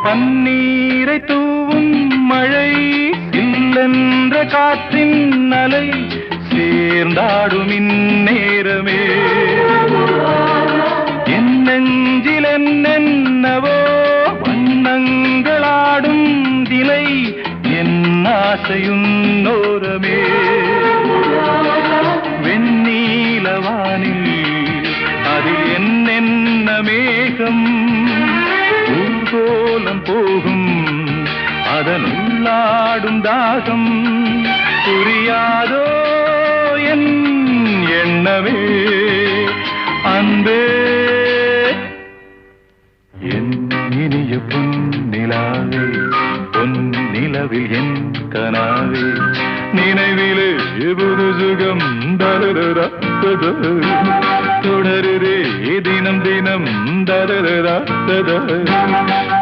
பன்னீரை தூவும் மழை இல்லென்ற காற்றின் அலை சேர்ந்தாடும் இந்நேரமே என் நெஞ்சில் என்னென்னவோ வண்ணங்களாடும் திலை என் ஆசையுன்னோரமே வெண்ணீலவானில் அதில் என்னென்ன மேகம் ஊர்கோலம் போகும் அதன் உள்ளாடும் தாகம் புரியாதோ என் எண்ணமே அன்பே என் இனிய பொன்னிலாவே பொன்னிலவில் என் கனாவே நினைவிலே புது சுகம் தருதா தொடருதே தினம் தினம் தருதா